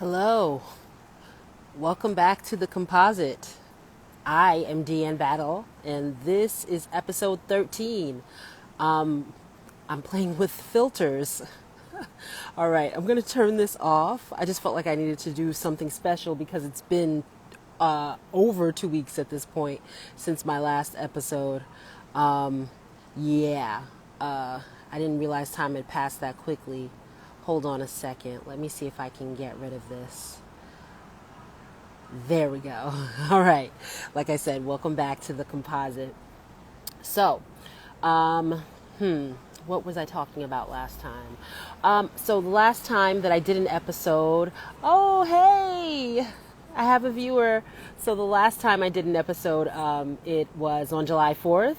Hello, welcome back to the Composite. I am Deanne Battle, and this is episode 13. I'm playing with filters. All right, I'm going to turn this off. I just felt like I needed to do something special because it's been over 2 weeks at this point since my last episode. Um, yeah, I didn't realize time had passed that quickly. Hold on a second. Let me see if I can get rid of this. There we go. All right. Like I said, welcome back to the composite. So, um, what was I talking about last time? So the last time that I did an episode, oh, hey, I have a viewer. So the last time I did an episode, it was on July 4th.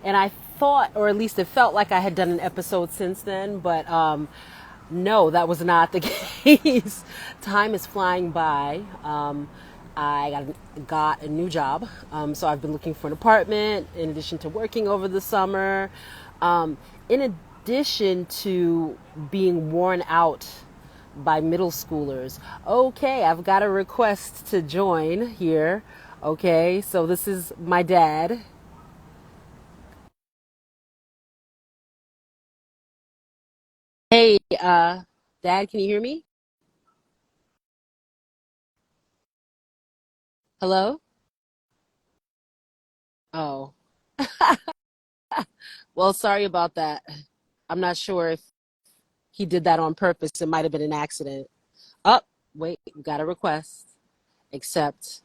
And I thought, or at least it felt like I had done an episode since then, but no, that was not the case. Time is flying by. I got a new job, so I've been looking for an apartment in addition to working over the summer. In addition to being worn out by middle schoolers. Okay, I've got a request to join here. Okay, so this is my dad. Hey, Dad, can you hear me? Hello? Oh, well, sorry about that. I'm not sure if he did that on purpose. It might have been an accident. Oh, wait, you got a request. Accept.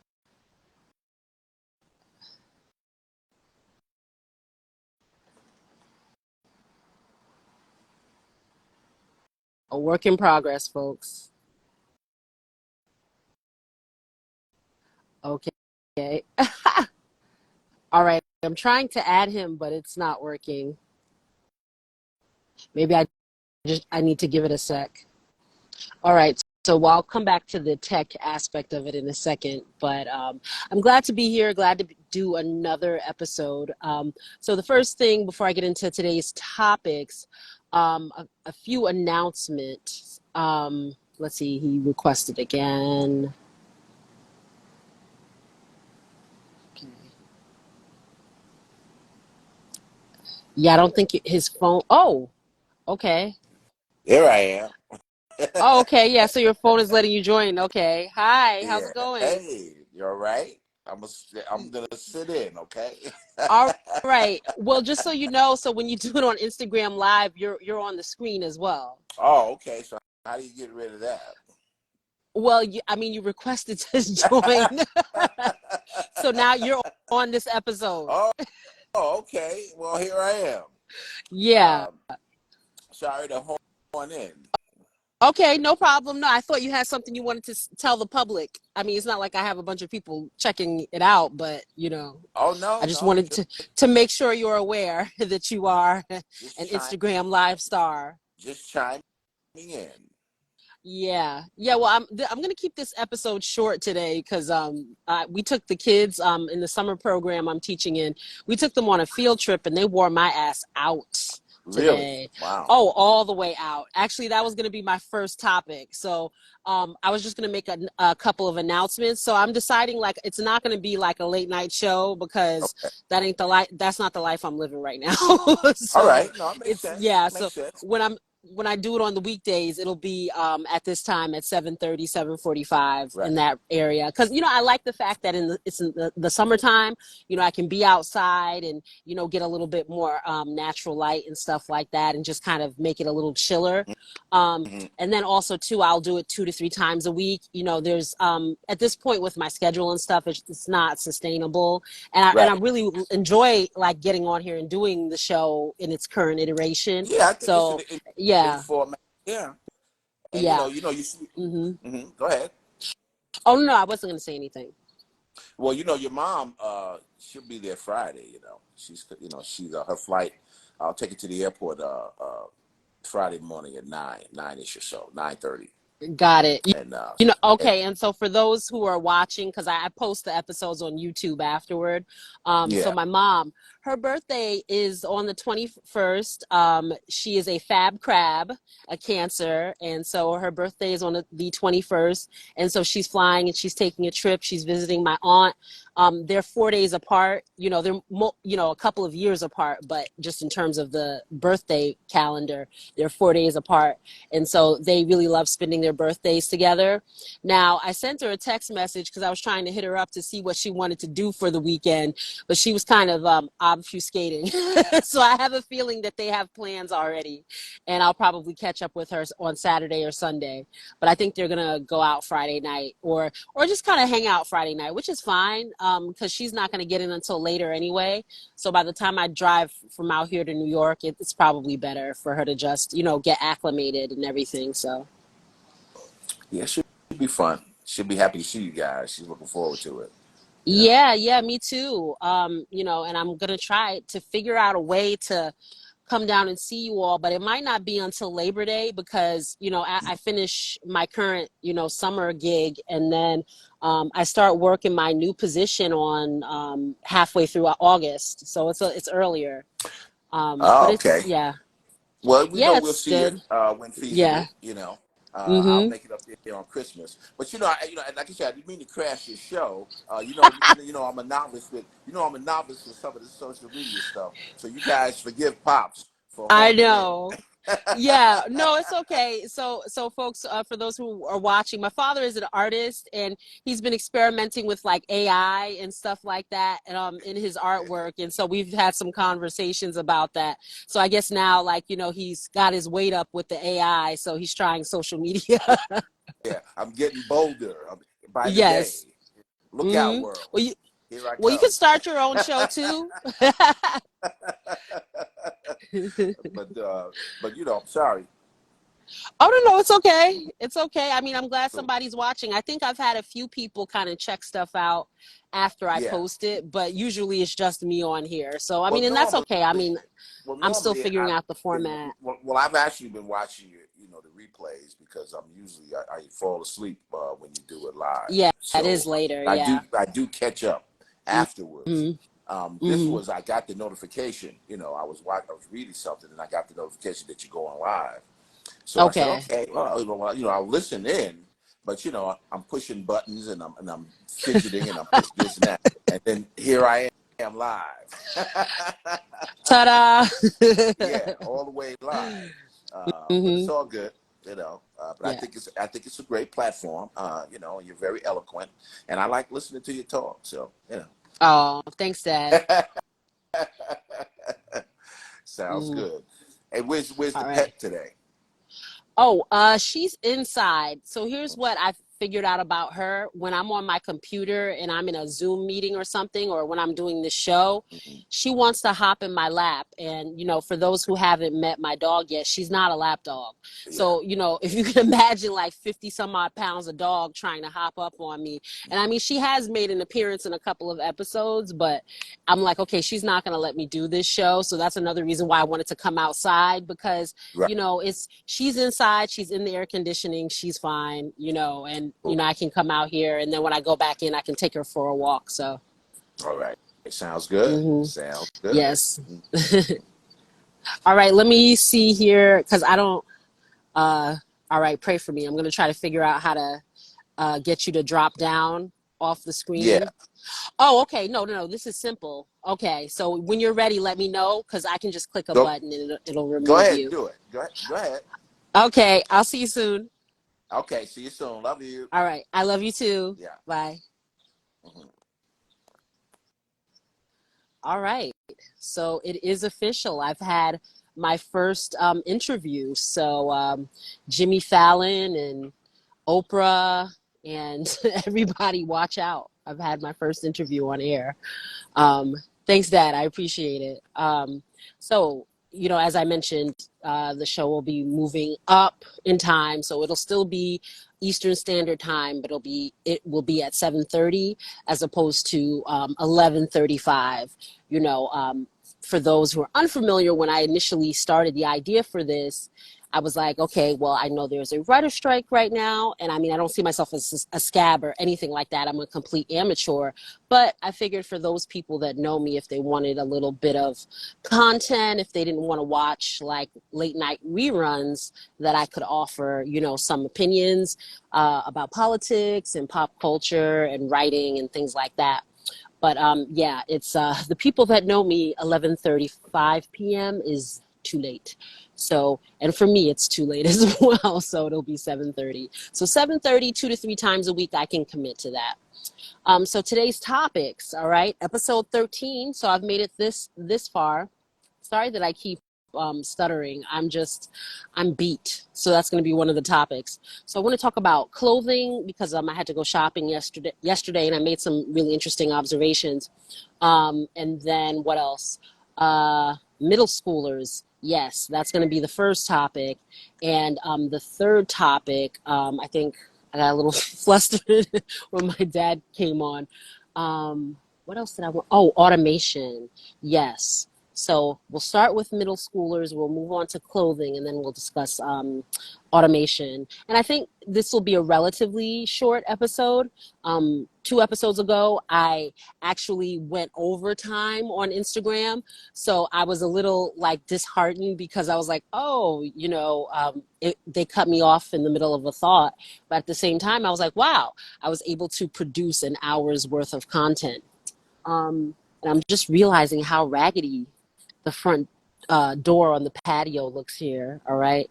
A work in progress, folks. Okay. All right. I'm trying to add him, but it's not working. Maybe I need to give it a sec. All right. So I'll come back to the tech aspect of it in a second, but I'm glad to be here. Glad to do another episode. So the first thing before I get into today's topics, a few announcements. Let's see. He requested again. Okay. Yeah, I don't think his phone. Oh, okay. Here I am. Oh, okay. Yeah. So your phone is letting you join. Okay. Hi. How's Yeah. it going? Hey, you all right? I'm gonna sit in, okay? All right. Well, just so you know, so when you do it on Instagram Live, you're on the screen as well. Oh, okay. So how do you get rid of that? Well, I mean, you requested to join, so now you're on this episode. Oh, okay. Well, here I am. Yeah. Um, sorry to hold on in. Okay. No problem. No, I thought you had something you wanted to tell the public. I mean, it's not like I have a bunch of people checking it out, but Oh I no, just no, wanted to make sure you're aware that you are just an chime, Instagram live star. just chiming in. Yeah, yeah. Well, I'm gonna keep this episode short today because we took the kids in the summer program I'm teaching in. We took them on a field trip and they wore my ass out Really? today. Wow. Oh, all the way out. Actually, that was gonna be my first topic. So I was just gonna make a couple of announcements. So I'm deciding like it's not gonna be like a late night show because Okay. that ain't the life. That's not the life I'm living right now. All So right. No, it makes it's sense. yeah. Makes So sense. when I do it on the weekdays, it'll be at this time at 7:30, 7:45 in Right. that area. Because, I like the fact that it's in the summertime, I can be outside and, get a little bit more natural light and stuff like that and just kind of make it a little chiller. Mm-hmm. And then also, too, I'll do it 2 to 3 times a week. There's at this point with my schedule and stuff, it's not sustainable. And I Right. really enjoy like getting on here and doing the show in its current iteration. Yeah, I think it's an So, interesting yeah, format. Yeah. And yeah. you see. hmm Go ahead. Oh no, I wasn't going to say anything. Well, your mom, she'll be there Friday. She's her flight. I'll take her to the airport Friday morning at 9ish or so, 9:30. Got it. And and Okay. And so for those who are watching, because I post the episodes on YouTube afterward. So yeah, my mom, Her birthday is on the 21st. She is a fab crab, a Cancer, and so her birthday is on the 21st. And so she's flying and she's taking a trip. She's visiting my aunt. They're 4 days apart. They're a couple of years apart, but just in terms of the birthday calendar, they're 4 days apart. And so they really love spending their birthdays together. Now, I sent her a text message because I was trying to hit her up to see what she wanted to do for the weekend, but she was kind of obfuscating. So I have a feeling that they have plans already, and I'll probably catch up with her on Saturday or Sunday. But I think they're gonna go out Friday night, or just kind of hang out Friday night, which is fine because she's not gonna get in until later anyway. So by the time I drive from out here to New York, it's probably better for her to just get acclimated and everything. So. Yeah, it should be fun. She'll be happy to see you guys. She's looking forward to it. You know. Yeah, yeah, me too. And I'm gonna try to figure out a way to come down and see you all, but it might not be until Labor Day because, I finish my current, summer gig, and then I start working my new position on halfway through August. So it's earlier. But Oh, it's okay. yeah. Well, we know Yeah, we'll it's see you good. when Yeah. feasible. I'll Mm-hmm. make it up there on Christmas. But like I said, I didn't mean to crash your show. I'm a novice with some of the social media stuff. So you guys forgive Pops for I honing in. know. Yeah, no, it's okay. So folks, for those who are watching, my father is an artist, and he's been experimenting with like AI and stuff like that, in his artwork. And so we've had some conversations about that. So I guess now, like, he's got his weight up with the AI, so he's trying social media. Yeah, I'm getting bolder by the day. Yes. Look out, Hmm. world. Well, you Here I well, you can come. start your own show too. I'm sorry. Oh, no, it's okay. It's okay. I mean, I'm glad So, somebody's watching. I think I've had a few people kind of check stuff out after I yeah. post it, but usually it's just me on here. So, I Well, mean, and that's normally, okay. I mean, well, I'm still normally figuring I've out the been format. I've actually been watching the replays because I'm usually I fall asleep when you do it live. Yeah, it is So later. I Yeah. do catch up afterwards. Hmm. This Hmm. was I got the notification. I was reading something and I got the notification that you're going live. So I said, Okay. okay, well, I'll listen in, but I'm pushing buttons and I'm fidgeting and I'm pushing this and that, and then here I am live. Ta-da. Yeah, all the way live. But Hmm. it's all good, But Yeah. I think it's a great platform. You're very eloquent, and I like listening to you talk. So. Oh, thanks, Dad. Sounds Mm. good. Hey, where's the All right. pet today? Oh, she's inside. So here's what I figured out about her. When I'm on my computer and I'm in a Zoom meeting or something, or when I'm doing the show, Mhm. she wants to hop in my lap. And, for those who haven't met my dog yet, she's not a lap dog. Yeah, So, if you can imagine like 50 some odd pounds of dog trying to hop up on me. And I mean, she has made an appearance in a couple of episodes, but I'm like, okay, she's not going to let me do this show. So that's another reason why I wanted to come outside because right. it's she's inside, she's in the air conditioning, she's fine, and Cool. I can come out here, and then when I go back in, I can take her for a walk. So, All right. It sounds good. hmm, Sounds good. yes. All right, let me see here because I don't. All right, pray for me. I'm gonna try to figure out how to get you to drop down off the Yeah. screen. Oh, okay. No, no, no. This is simple. Okay, so when you're ready, let me know because I can just click a Go button and it'll go remove ahead and you. do it. Go ahead. Okay, I'll see you soon. Okay. See you soon. Love you. All right, I love you too. Yeah. Bye. Mhm. All right. So it is official. I've had my first interview. So Jimmy Fallon and Oprah and everybody, watch out. I've had my first interview on air. Um, Thanks, Dad. I appreciate it. So, as I mentioned, the show will be moving up in time, so it'll still be Eastern Standard Time, but it will be at 7:30 as opposed to 11:35. For those who are unfamiliar, when I initially started the idea for this, I was like, okay, well, I know there's a writer strike right now. And I mean, I don't see myself as a scab or anything like that. I'm a complete amateur. But I figured for those people that know me, if they wanted a little bit of content, if they didn't want to watch like late night reruns, that I could offer, some opinions about politics and pop culture and writing and things like that. But yeah, it's the people that know me. 11:35 p.m. is too late. So, and for me, it's too late as well. So it'll be 7:30. So 7:30, 2 to 3 times a week, I can commit to that. So today's topics, all right, episode 13. So I've made it this far. Sorry that I keep stuttering. I'm beat. So that's going to be one of the topics. So I want to talk about clothing because I had to go shopping yesterday, and I made some really interesting observations. And then what else? Middle schoolers. Yes, that's going to be the first topic. And the third topic, I think I got a little flustered when my dad came on. What else did I want? Oh, automation. Yes. So we'll start with middle schoolers, we'll move on to clothing, and then we'll discuss automation. And I think this will be a relatively short episode. 2 episodes ago, I actually went overtime on Instagram. So I was a little like disheartened because I was like, oh, they cut me off in the middle of a thought. But at the same time, I was like, wow, I was able to produce an hour's worth of content. And I'm just realizing how raggedy the front door on the patio looks here. All right.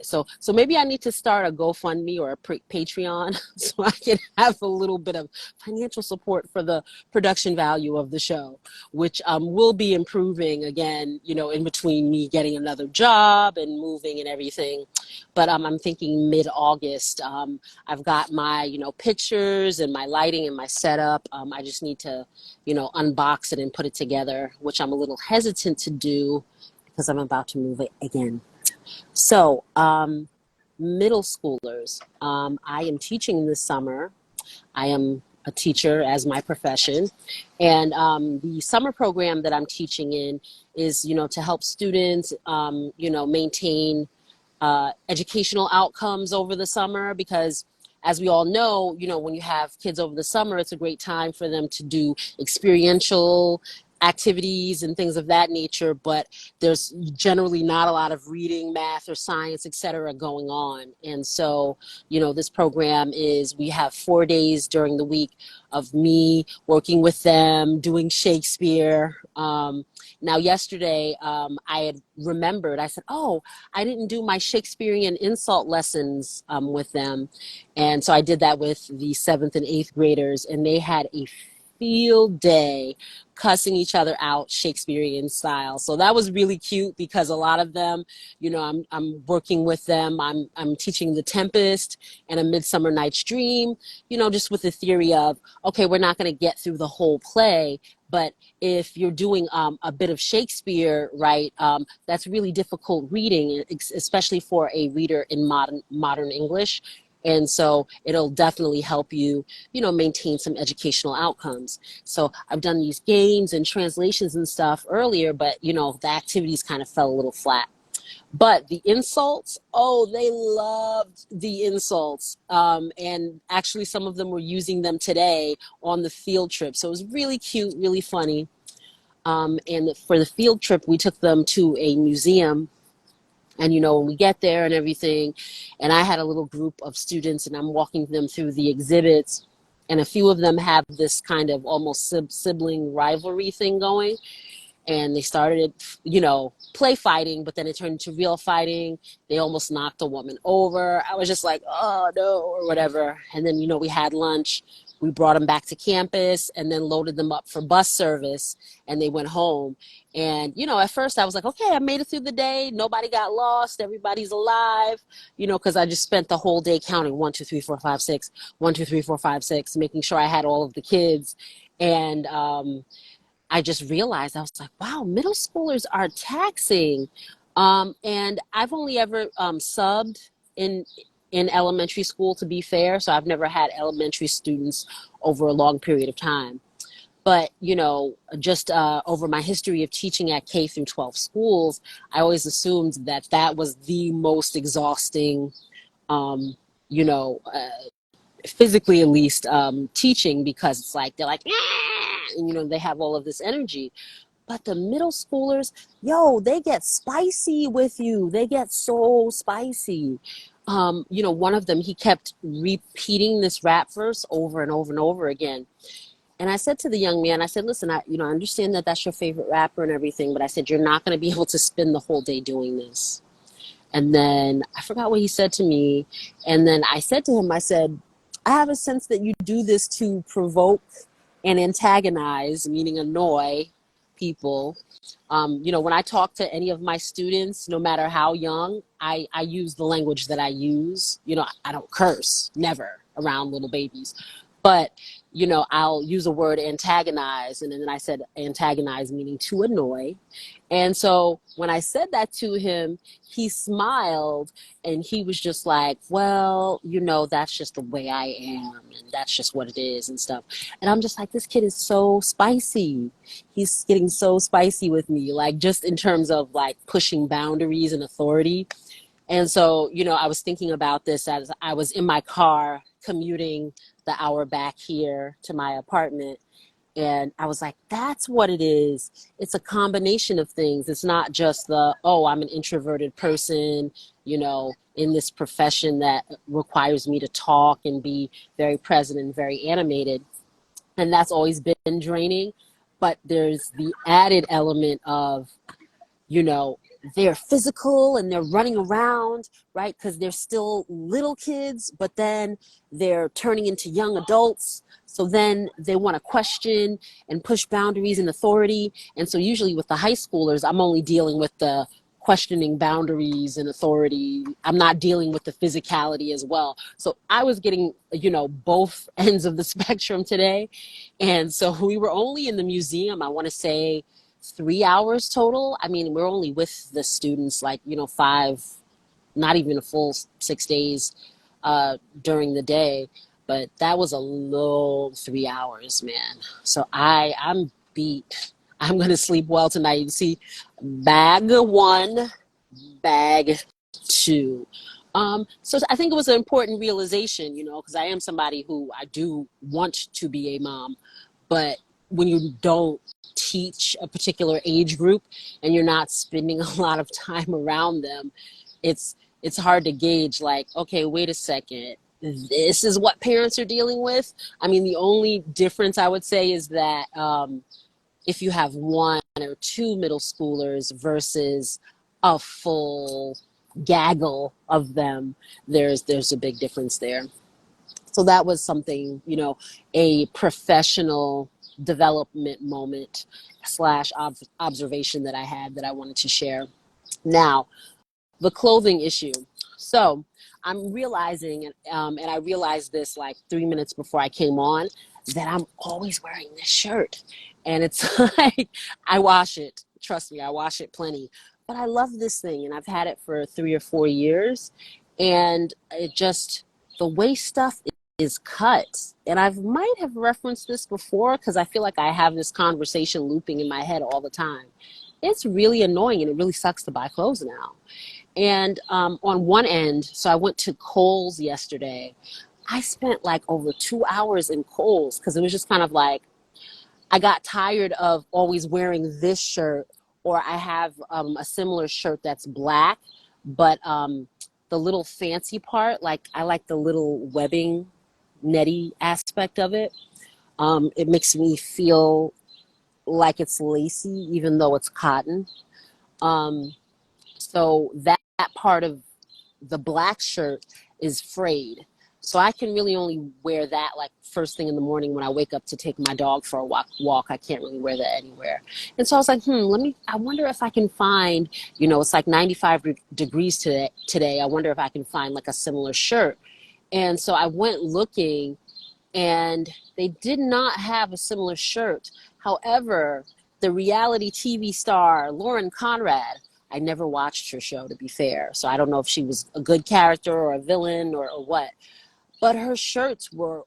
So maybe I need to start a GoFundMe or a Patreon so I can have a little bit of financial support for the production value of the show, which will be improving again, in between me getting another job and moving and everything. But I'm thinking mid-August. I've got my, pictures and my lighting and my setup. I just need to, unbox it and put it together, which I'm a little hesitant to do because I'm about to move it again. So, middle schoolers. I am teaching this summer. I am a teacher as my profession. And the summer program that I'm teaching in is, to help students, maintain educational outcomes over the summer because as we all know, when you have kids over the summer, it's a great time for them to do experiential activities and things of that nature, but there's generally not a lot of reading, math, or science, et cetera, going on. And so, this program is, we have 4 days during the week of me working with them, doing Shakespeare. Now, yesterday, I had remembered, I said, oh, I didn't do my Shakespearean insult lessons with them. And so I did that with the 7th and 8th graders, and they had a field day cussing each other out Shakespearean style. So that was really cute because a lot of them, I'm working with them. I'm teaching The Tempest and A Midsummer Night's Dream, just with the theory of, okay, we're not going to get through the whole play, but if you're doing a bit of Shakespeare, right, that's really difficult reading, especially for a reader in modern English. And so it'll definitely help you, maintain some educational outcomes. So I've done these games and translations and stuff earlier, but, the activities kind of fell a little flat. But the insults, oh, they loved the insults. And actually, some of them were using them today on the field trip. So it was really cute, really funny. And for the field trip, we took them to a museum. And, when we get there and everything, and I had a little group of students and I'm walking them through the exhibits. And a few of them have this kind of almost sibling rivalry thing going, and they started, play fighting, but then it turned into real fighting. They almost knocked a woman over. I was just like, oh no, or whatever. And then, we had lunch. We brought them back to campus and then loaded them up for bus service, and they went home. And, at first I was like, okay, I made it through the day. Nobody got lost. Everybody's alive, because I just spent the whole day counting 1, 2, 3, 4, 5, 6, 1, 2, 3, 4, 5, 6, making sure I had all of the kids. And, I just realized, I was like, wow, middle schoolers are taxing. And I've only ever subbed in elementary school, to be fair. So I've never had elementary students over a long period of time. But, just over my history of teaching at K through 12 schools, I always assumed that that was the most exhausting, um, you know, uh, physically at least, teaching, because it's like they're like, "Ah!" and they have all of this energy. But the middle schoolers, yo, they get spicy with you. They get so spicy. One of them, he kept repeating this rap verse over and over and over again. And I said to the young man, I said, listen, I understand that that's your favorite rapper and everything, but I said, you're not going to be able to spend the whole day doing this. And then I forgot what he said to me. And then I said to him, I said, I have a sense that you do this to provoke and antagonize, meaning annoy people. When I talk to any of my students, no matter how young, I use the language that I use. I don't curse, never, around little babies. But, I'll use a word antagonize. And then I said antagonize, meaning to annoy. And so when I said that to him, he smiled and he was just like, well, that's just the way I am. And that's just what it is and stuff. And I'm just like, this kid is so spicy. He's getting so spicy with me, like just in terms of like pushing boundaries and authority. And so, I was thinking about this as I was in my car commuting the hour back here to my apartment. And I was like, that's what it is. It's a combination of things. It's not just oh, I'm an introverted person, in this profession that requires me to talk and be very present and very animated. And that's always been draining. But there's the added element of, you know, they're physical and they're running around, right? Because they're still little kids, but then they're turning into young adults. So then they want to question and push boundaries and authority. And so usually with the high schoolers, I'm only dealing with the questioning boundaries and authority. I'm not dealing with the physicality as well. So I was getting, both ends of the spectrum today. And so we were only in the museum, I want to say, 3 hours total. I mean, we're only with the students like, five, not even a full 6 days during the day. But that was a long 3 hours, man. So I'm beat. I'm going to sleep well tonight. You see, bag one, bag two. So I think it was an important realization, because I am somebody who I do want to be a mom, but when you don't teach a particular age group and you're not spending a lot of time around them, it's hard to gauge like, okay, wait a second, this is what parents are dealing with. I mean, the only difference I would say is that if you have one or two middle schoolers versus a full gaggle of them, there's a big difference there. So that was something, a professional development moment slash observation that I had that I wanted to share. Now, the clothing issue. So I'm realizing, and I realized this like 3 minutes before I came on, that I'm always wearing this shirt. And it's like, I wash it. Trust me, I wash it plenty. But I love this thing, and I've had it for 3 or 4 years. And it just, the way stuff is cut. And I might have referenced this before because I feel like I have this conversation looping in my head all the time. It's really annoying, and it really sucks to buy clothes now. And on one end, so I went to Kohl's yesterday. I spent like over 2 hours in Kohl's because it was just kind of like I got tired of always wearing this shirt, or I have a similar shirt that's black, but the little fancy part, like I like the little webbing, netty aspect of it. It makes me feel like it's lacy, even though it's cotton. Um, so that part of the black shirt is frayed. So I can really only wear that like first thing in the morning when I wake up to take my dog for a walk. I can't really wear that anywhere. And so I was like, I wonder if I can find, it's like 95 degrees today. I wonder if I can find like a similar shirt. And so I went looking, and they did not have a similar shirt. However, the reality TV star Lauren Conrad, I never watched her show, to be fair, so I don't know if she was a good character or a villain or what, but her shirts were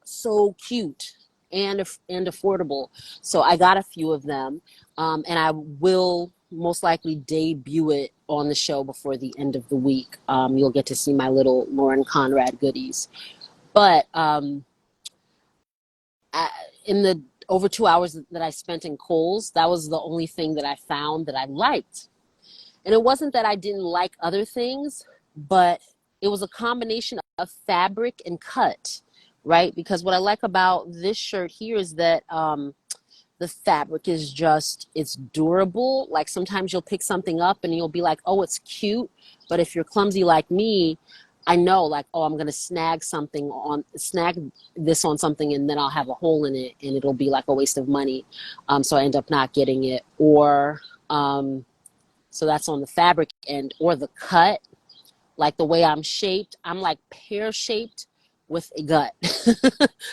so cute. and affordable. So I got a few of them, and I will most likely debut it on the show before the end of the week. You'll get to see my little Lauren Conrad goodies. But I, in the over 2 hours that I spent in Kohl's, that was the only thing that I found that I liked. And it wasn't that I didn't like other things, but it was a combination of fabric and cut, right? Because what I like about this shirt here is that the fabric is just, it's durable. Like sometimes you'll pick something up and you'll be like, oh, it's cute. But if you're clumsy like me, I know like, oh, I'm going to snag this on something and then I'll have a hole in it and it'll be like a waste of money. So I end up not getting it. Or, so that's on the fabric end, or the cut, like the way I'm shaped. I'm like pear shaped with a gut.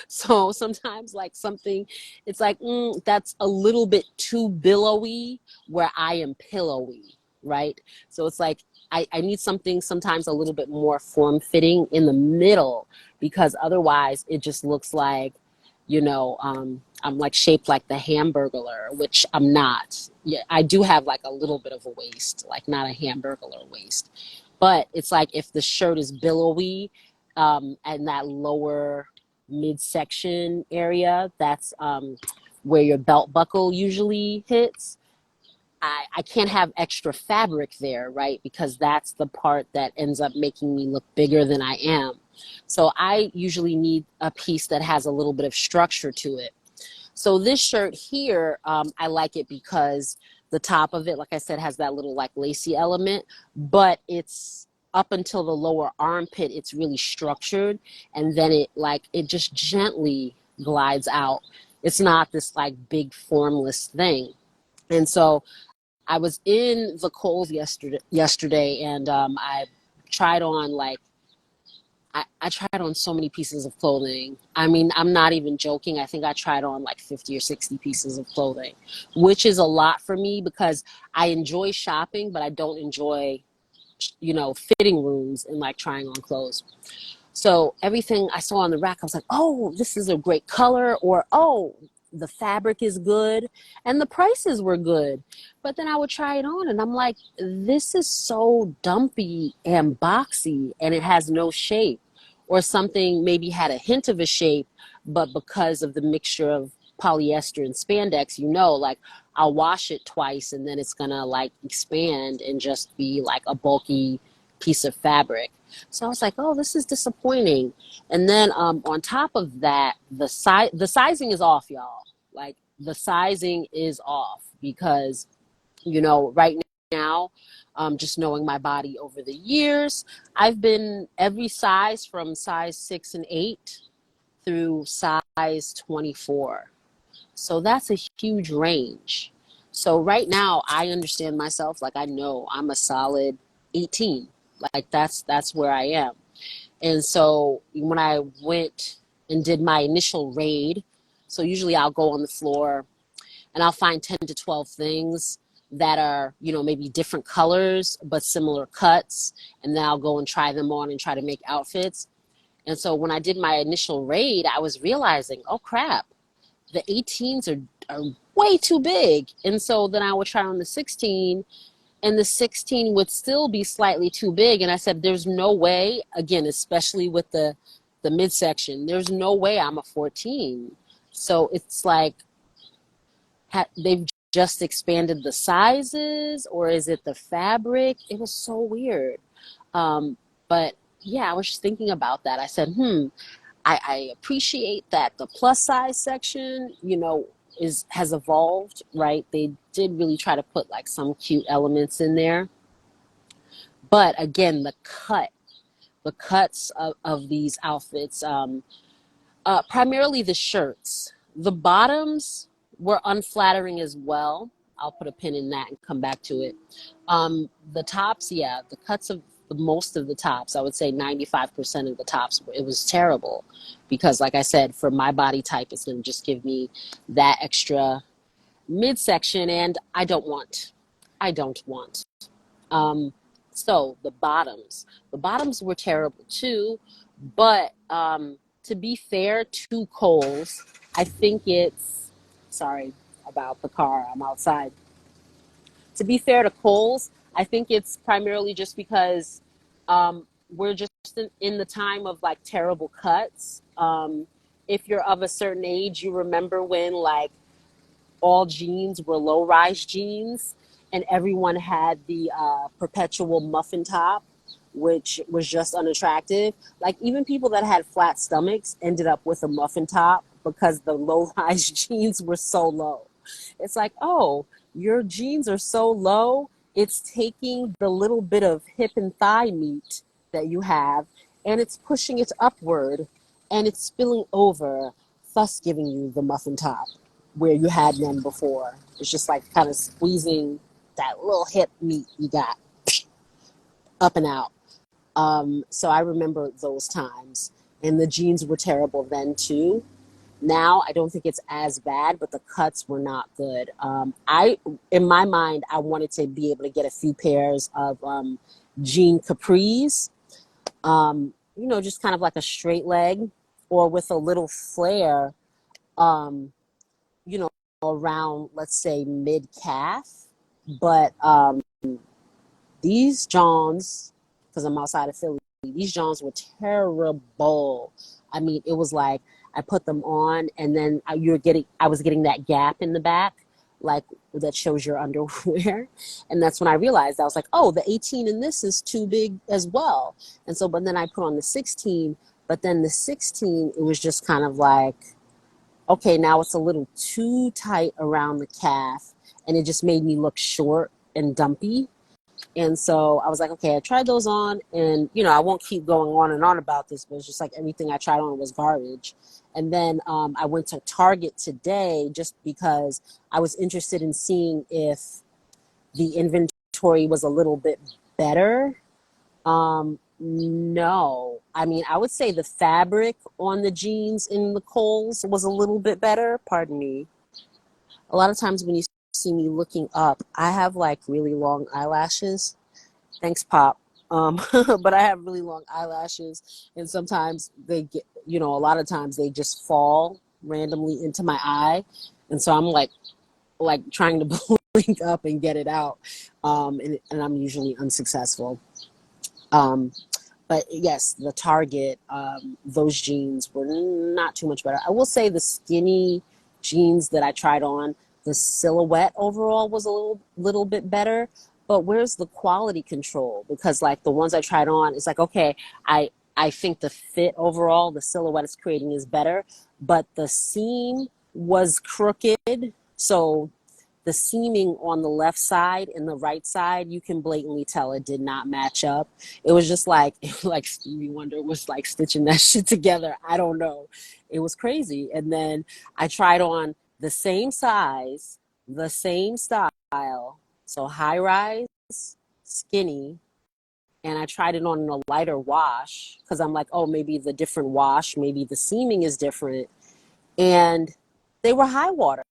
So sometimes like something, it's like, that's a little bit too billowy where I am pillowy, right? So it's like, I need something sometimes a little bit more form fitting in the middle, because otherwise it just looks like, I'm like shaped like the Hamburglar, which I'm not. Yeah, I do have like a little bit of a waist, like not a Hamburglar waist. But it's like if the shirt is billowy, and that lower midsection area, that's where your belt buckle usually hits. I can't have extra fabric there, right? Because that's the part that ends up making me look bigger than I am. So I usually need a piece that has a little bit of structure to it. So this shirt here, I like it because the top of it, like I said, has that little like lacy element, but it's up until the lower armpit, it's really structured. And then it just gently glides out. It's not this like big formless thing. And so I was in the Kohl's yesterday and I tried on like, I tried on so many pieces of clothing. I mean, I'm not even joking. I think I tried on like 50 or 60 pieces of clothing, which is a lot for me because I enjoy shopping, but I don't enjoy, fitting rooms and like trying on clothes. So everything I saw on the rack, I was like, oh, this is a great color, or oh, the fabric is good, and the prices were good. But then I would try it on, and I'm like, this is so dumpy and boxy, and it has no shape. Or something maybe had a hint of a shape, but because of the mixture of polyester and spandex, like I'll wash it twice, and then it's gonna like expand and just be like a bulky piece of fabric. So I was like, oh, this is disappointing. And then on top of that, the sizing is off, y'all. Like the sizing is off because, right now, just knowing my body over the years, I've been every size from size 6 and 8 through size 24. So that's a huge range. So right now I understand myself, like I know I'm a solid 18. Like that's where I am. And so when I went and did my initial raid, so usually I'll go on the floor and I'll find 10 to 12 things that are, maybe different colors but similar cuts, and then I'll go and try them on and try to make outfits. And so when I did my initial raid, I was realizing, oh crap, the 18s are way too big. And so then I would try on the 16, and the 16 would still be slightly too big. And I said, there's no way, again, especially with the midsection, there's no way I'm a 14. So it's like they've just expanded the sizes, or is it the fabric? It was so weird. But yeah, I was just thinking about that. I said, I appreciate that the plus size section, has evolved, right? They did really try to put like some cute elements in there. But again, the cuts of these outfits, primarily the shirts, the bottoms were unflattering as well. I'll put a pin in that and come back to it. The tops, yeah, the cuts of most of the tops, I would say 95% of the tops, it was terrible because, like I said, for my body type, it's going to just give me that extra midsection, and I don't want. I don't want. Um, so the bottoms were terrible too, but to be fair to Kohl's, I think it's, sorry about the car, I'm outside. To be fair to Kohl's, I think it's primarily just because we're just in the time of like terrible cuts. If you're of a certain age, you remember when like all jeans were low rise jeans and everyone had the perpetual muffin top, which was just unattractive. Like even people that had flat stomachs ended up with a muffin top because the low rise jeans were so low. It's like, oh, your jeans are so low, it's taking the little bit of hip and thigh meat that you have and it's pushing it upward and it's spilling over, thus giving you the muffin top where you had none before. It's just like kind of squeezing that little hip meat you got up and out. So I remember those times. And the jeans were terrible then too. Now I don't think it's as bad, but the cuts were not good. In my mind, I wanted to be able to get a few pairs of jean capris, just kind of like a straight leg or with a little flare, um, you know, around, let's say, mid calf. But these Johns, because I'm outside of Philly, these Johns were terrible. I mean, it was like I put them on, and then I was getting that gap in the back, like that shows your underwear, and that's when I realized I was like, oh, the 18 in this is too big as well, and so, but then I put on the 16, but then the 16, it was just kind of like, okay, now it's a little too tight around the calf, and it just made me look short and dumpy. And so I was like, okay, I tried those on, and I won't keep going on and on about this, but it's just like everything I tried on was garbage. And then I went to Target today just because I was interested in seeing if the inventory was a little bit better. No, I mean, I would say the fabric on the jeans in the Kohl's was a little bit better. Pardon me. A lot of times when you see me looking up, I have like really long eyelashes. Thanks, Pop. But I have really long eyelashes, and sometimes they get, a lot of times they just fall randomly into my eye, and so I'm like trying to blink up and get it out, and I'm usually unsuccessful. Um, but yes, the Target, those jeans were not too much better. I will say the skinny jeans that I tried on, the silhouette overall was a little bit better. But where's the quality control? Because like the ones I tried on, it's like, okay, I think the fit overall, the silhouette it's creating is better, but the seam was crooked. So the seaming on the left side and the right side, you can blatantly tell it did not match up. It was just like, like Stevie Wonder was like stitching that shit together. I don't know. It was crazy. And then I tried on the same size, the same style. So high rise, skinny. And I tried it on in a lighter wash because I'm like, oh, maybe the different wash, maybe the seaming is different. And they were high waters.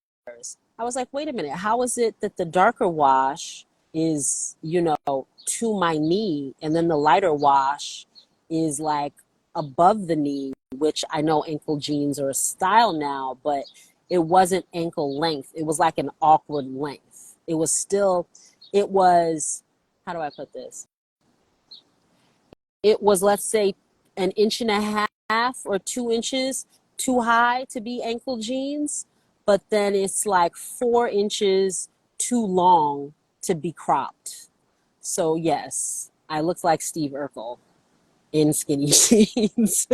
I was like, wait a minute, how is it that the darker wash is, to my knee, and then the lighter wash is like above the knee, which I know ankle jeans are a style now, but it wasn't ankle length. It was like an awkward length. It was, how do I put this? It was, let's say, an inch and a half or 2 inches too high to be ankle jeans, but then it's like 4 inches too long to be cropped. So yes, I looked like Steve Urkel in skinny jeans.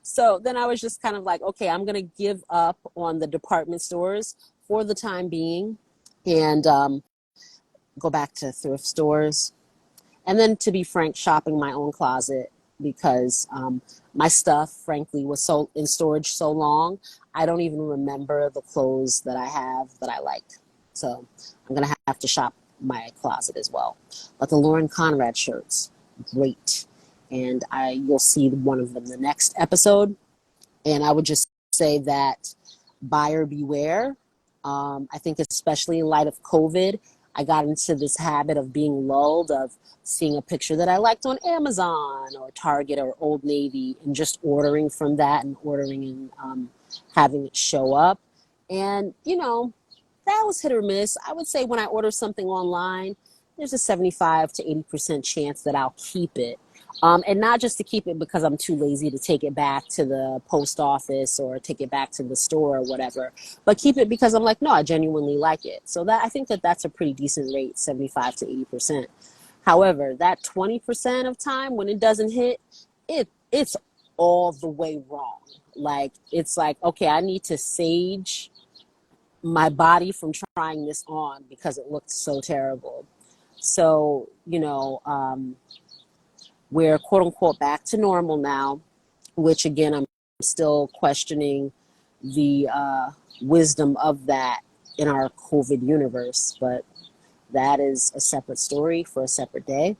So then I was just kind of like, okay, I'm going to give up on the department stores for the time being and go back to thrift stores. And then, to be frank, shopping my own closet because my stuff, frankly, was so in storage so long, I don't even remember the clothes that I have that I like. So I'm going to have to shop my closet as well. But the Lauren Conrad shirts, great. And you'll see one of them the next episode. And I would just say that buyer beware. I think especially in light of COVID, I got into this habit of being lulled, of seeing a picture that I liked on Amazon or Target or Old Navy and just ordering from that and ordering in having it show up. And, that was hit or miss. I would say when I order something online, there's a 75 to 80% chance that I'll keep it. And not just to keep it because I'm too lazy to take it back to the post office or take it back to the store or whatever, but keep it because I'm like, no, I genuinely like it. So I think that that's a pretty decent rate, 75 to 80%. However, that 20% of time when it doesn't hit, it's all the way wrong. Like, it's like, okay, I need to sage my body from trying this on because it looked so terrible. So, we're quote unquote back to normal now, which again, I'm still questioning the wisdom of that in our COVID universe, but that is a separate story for a separate day.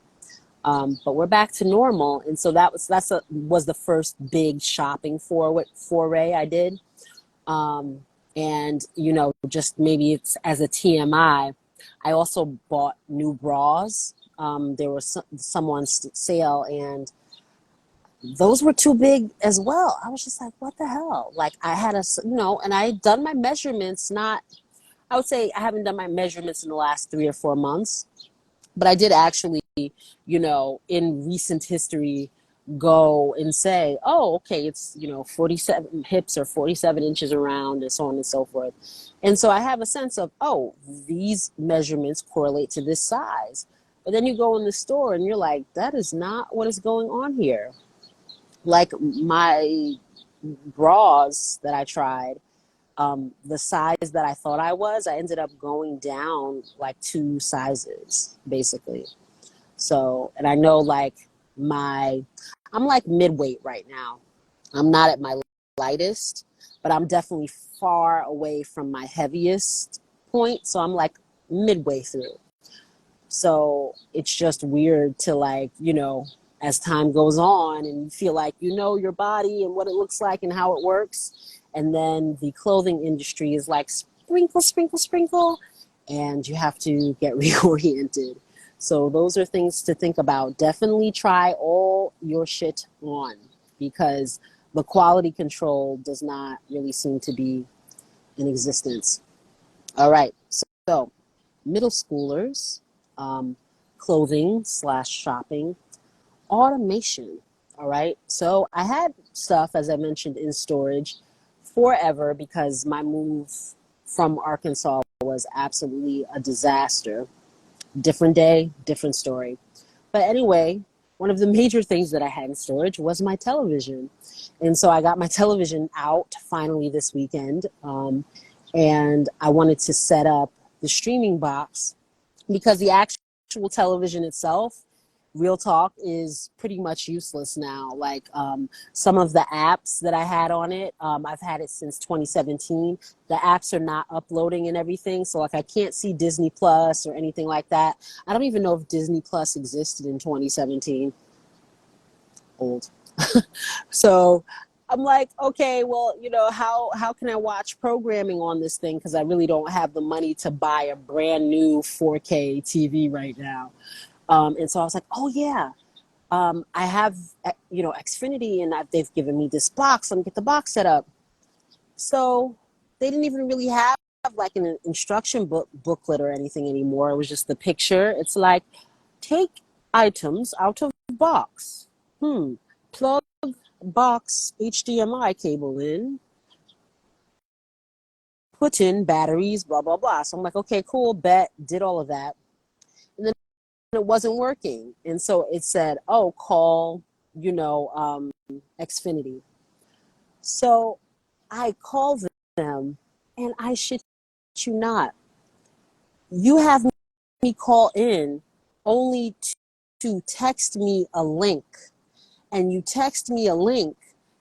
But we're back to normal, and so was the first big shopping foray I did. And just maybe it's as a TMI, I also bought new bras. There was some on sale, and those were too big as well. I was just like, what the hell? Like, I had and I had done my measurements. I would say I haven't done my measurements in the last 3 or 4 months, but I did actually, in recent history, go and say, oh, okay, it's, 47 hips or 47 inches around and so on and so forth. And so I have a sense of, oh, these measurements correlate to this size. But then you go in the store and you're like, that is not what is going on here. Like my bras that I tried, the size that I thought I ended up going down like 2 sizes, basically. So, and I know like I'm like midweight right now. I'm not at my lightest, but I'm definitely far away from my heaviest point. So I'm like midway through. So it's just weird to like, as time goes on and you feel like your body and what it looks like and how it works. And then the clothing industry is like sprinkle, sprinkle, sprinkle, and you have to get reoriented. So those are things to think about. Definitely try all your shit on because the quality control does not really seem to be in existence. All right. So middle schoolers, clothing/shopping, automation. All right. So I had stuff, as I mentioned, in storage forever because my move from Arkansas was absolutely a disaster. Different day, different story. But anyway, one of the major things that I had in storage was my television. And so I got my television out finally this weekend. And I wanted to set up the streaming box because the actual television itself, real talk, is pretty much useless now. Like some of the apps that I had on it, I've had it since 2017. The apps are not uploading and everything. So like I can't see Disney Plus or anything like that. I don't even know if Disney Plus existed in 2017. Old. So I'm like, okay, well, how can I watch programming on this thing? Because I really don't have the money to buy a brand new 4K TV right now. And so I was like, oh yeah, I have, Xfinity, and they've given me this box. Let me get the box set up. So they didn't even really have like an instruction booklet or anything anymore. It was just the picture. It's like, take items out of box. Plug box HDMI cable in. Put in batteries, blah, blah, blah. So I'm like, okay, cool, bet, did all of that. And then it wasn't working. And so it said, oh, call, Xfinity. So I called them, and I shit you not. You have me call in only to text me a link. And you text me a link.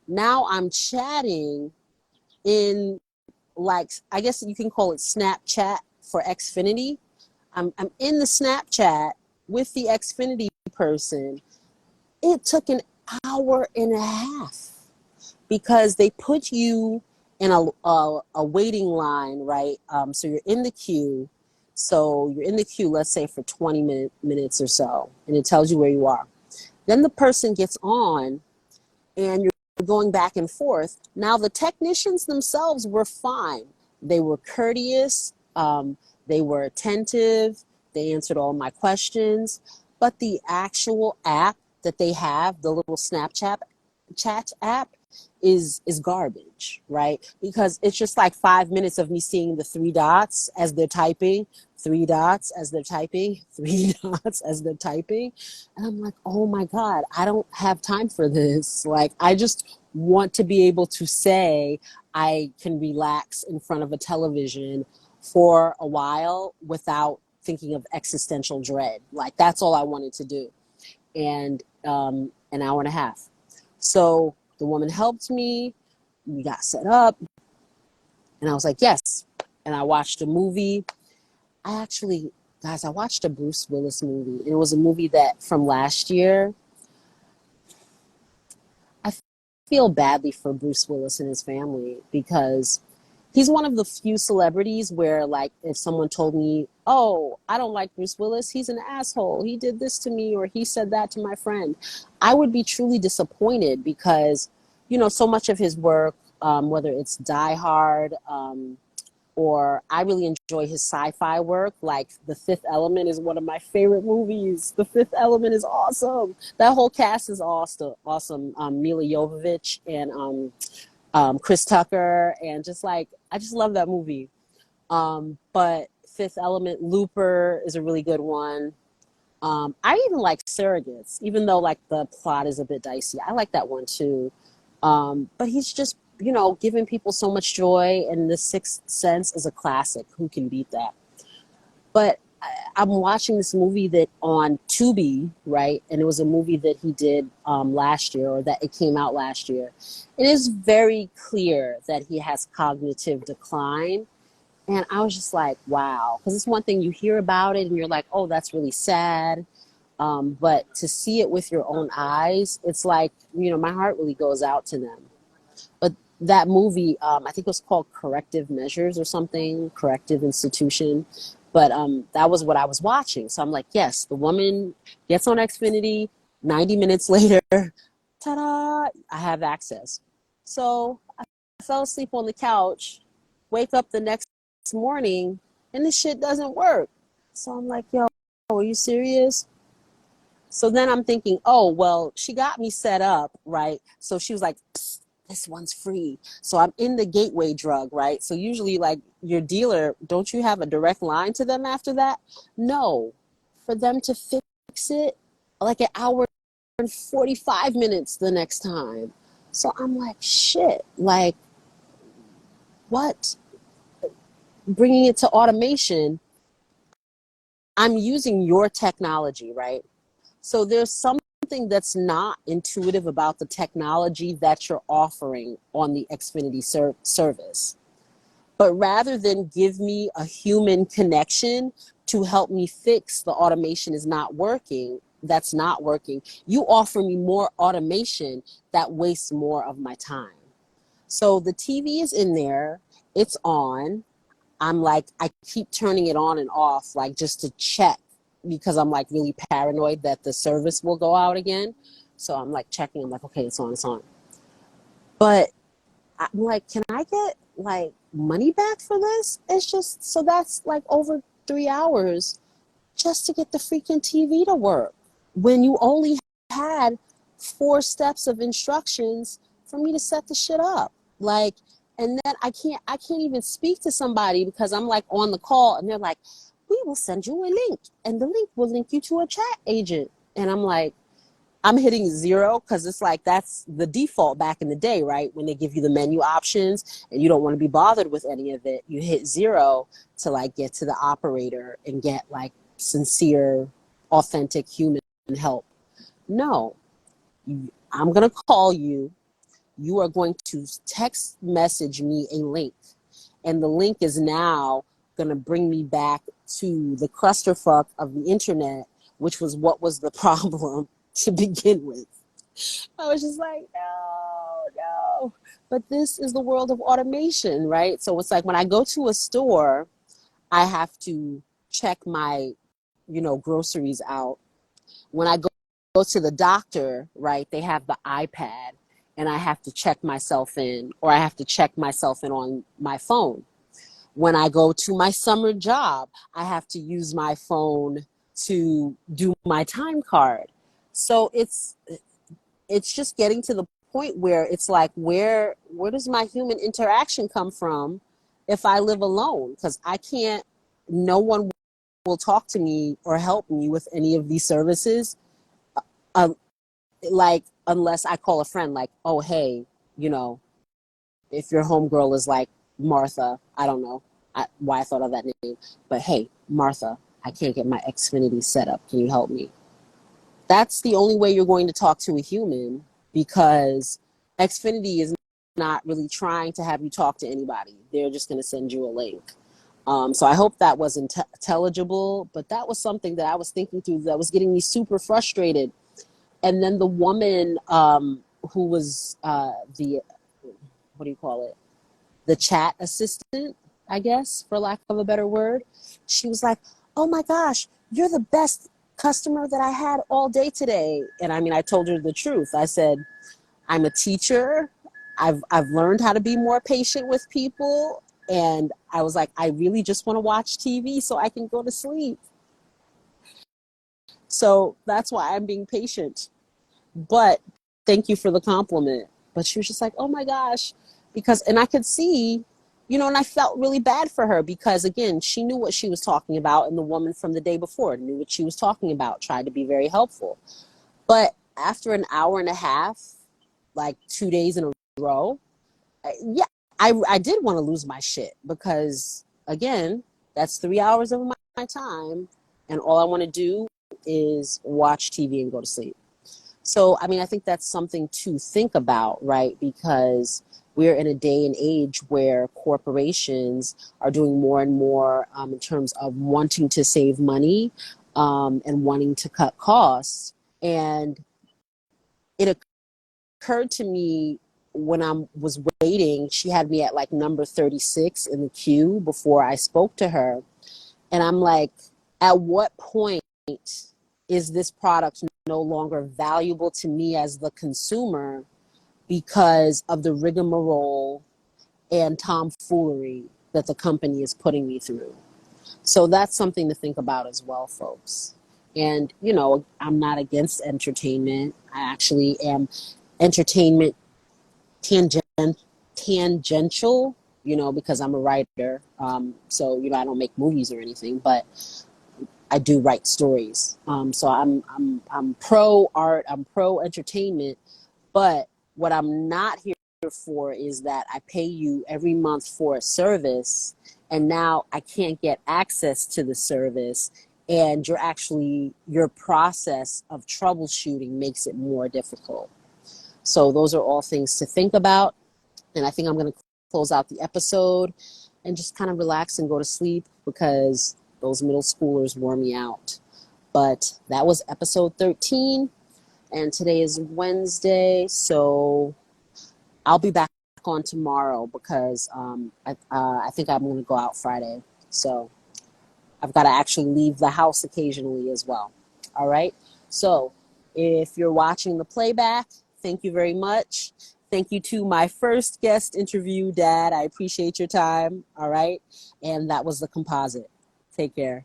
Now I'm chatting in, like, I guess you can call it Snapchat for Xfinity. I'm in the Snapchat with the Xfinity person. It took an hour and a half because they put you in a waiting line, right? So you're in the queue. So you're in the queue, let's say for 20 minutes or so, and it tells you where you are. Then the person gets on, and you're going back and forth. Now, the technicians themselves were fine. They were courteous, they were attentive, they answered all my questions. But the actual app that they have, the little Snapchat chat app, is garbage, right? Because it's just like 5 minutes of me seeing the three dots as they're typing, three dots as they're typing, three dots as they're typing. And I'm like, oh my God, I don't have time for this. Like, I just want to be able to say I can relax in front of a television for a while without thinking of existential dread. Like, that's all I wanted to do. And an hour and a half. So the woman helped me. We got set up. And I was like, yes. And I watched a movie. I actually, guys, I watched a Bruce Willis movie. And it was a movie that from last year. I feel badly for Bruce Willis and his family because he's one of the few celebrities where, like, if someone told me, oh, I don't like Bruce Willis, he's an asshole, he did this to me, or he said that to my friend, I would be truly disappointed because, you know, so much of his work, whether it's Die Hard, or I really enjoy his sci-fi work. Like The Fifth Element is one of my favorite movies. The Fifth Element is awesome. That whole cast is awesome. Mila Jovovich and Chris Tucker, and just like, I just love that movie. But Fifth Element, Looper is a really good one. I even like Surrogates, even though like the plot is a bit dicey. I like that one too. But he's just, you know, giving people so much joy. And The Sixth Sense is a classic. Who can beat that? But I'm watching this movie that on Tubi, right? And it was a movie that he did last year, or that it came out last year. It is very clear that he has cognitive decline. And I was just like, wow. Because it's one thing you hear about it and you're like, oh, that's really sad. But to see it with your own eyes, it's like, you know, my heart really goes out to them. But that movie, I think it was called Corrective Measures or something, Corrective Institution. But that was what I was watching. So I'm like, yes, the woman gets on Xfinity, 90 minutes later, ta-da, I have access. So I fell asleep on the couch, wake up the next morning, and this shit doesn't work. So I'm like, yo, are you serious? So then I'm thinking, oh, well, she got me set up, right? So she was like, this one's free. So I'm in the gateway drug, right? So usually, like, your dealer, don't you have a direct line to them after that? No. For them to fix it, like an hour and 45 minutes the next time. So I'm like, shit, like, what? Bringing it to automation, I'm using your technology, right? So there's something that's not intuitive about the technology that you're offering on the Xfinity service. But rather than give me a human connection to help me fix the automation is not working, that's not working, you offer me more automation that wastes more of my time. So the TV is in there, it's on. I'm like, I keep turning it on and off, like just to check because I'm like really paranoid that the service will go out again. So I'm like checking, I'm like, okay, it's on, it's on. But I'm like, can I get like money back for this? It's just, so that's like over 3 hours just to get the freaking TV to work when you only had 4 steps of instructions for me to set the shit up. Like, and then I can't even speak to somebody because I'm like on the call and they're like, we will send you a link and the link will link you to a chat agent. And I'm like, I'm hitting zero because it's like that's the default back in the day, right? When they give you the menu options and you don't want to be bothered with any of it, you hit zero to like get to the operator and get like sincere, authentic human help. No, I'm going to call you. You are going to text message me a link. And the link is now going to bring me back to the clusterfuck of the internet, which was what was the problem to begin with. I was just like, no, no. But this is the world of automation, right? So it's like when I go to a store, I have to check my, you know, groceries out. When I go to the doctor, right, they have the iPad and I have to check myself in, or I have to check myself in on my phone. When I go to my summer job, I have to use my phone to do my time card. So it's just getting to the point where it's like, where does my human interaction come from if I live alone? Because I can't, no one will talk to me or help me with any of these services, uh, like unless I call a friend, like, oh hey, you know, if your homegirl is like Martha, I don't know why I thought of that name, but hey, Martha, I can't get my Xfinity set up. Can you help me? That's the only way you're going to talk to a human, because Xfinity is not really trying to have you talk to anybody. They're just going to send you a link. So I hope that was intelligible, but that was something that I was thinking through that was getting me super frustrated. And then the woman who was the, what do you call it? The chat assistant, I guess, for lack of a better word. She was like, oh my gosh, you're the best customer that I had all day today. And I mean, I told her the truth. I said, I'm a teacher. I've learned how to be more patient with people. And I was like, I really just want to watch TV so I can go to sleep. So that's why I'm being patient. But thank you for the compliment. But she was just like, oh my gosh, because, and I could see, you know, and I felt really bad for her because, again, she knew what she was talking about, and the woman from the day before knew what she was talking about, tried to be very helpful. But after an hour and a half, like 2 days in a row, yeah, I did want to lose my shit because, again, that's 3 hours of my time, and all I want to do is watch TV and go to sleep. So, I mean, I think that's something to think about, right? Because we're in a day and age where corporations are doing more and more in terms of wanting to save money and wanting to cut costs. And it occurred to me when I was waiting, she had me at like number 36 in the queue before I spoke to her. And I'm like, at what point is this product no longer valuable to me as the consumer because of the rigmarole and tomfoolery that the company is putting me through? So that's something to think about as well, folks. And, you know, I'm not against entertainment. I actually am entertainment tangent, tangential, you know, because I'm a writer. So, you know, I don't make movies or anything, but I do write stories. So I'm pro art, I'm pro entertainment, but what I'm not here for is that I pay you every month for a service, and now I can't get access to the service, and your process of troubleshooting makes it more difficult. So those are all things to think about, and I think I'm going to close out the episode and just kind of relax and go to sleep because those middle schoolers wore me out. But that was episode 13, and today is Wednesday, so I'll be back on tomorrow because I think I'm going to go out Friday. So I've got to actually leave the house occasionally as well. All right. So if you're watching the playback, thank you very much. Thank you to my first guest interview, Dad. I appreciate your time. All right. And that was the Composite. Take care.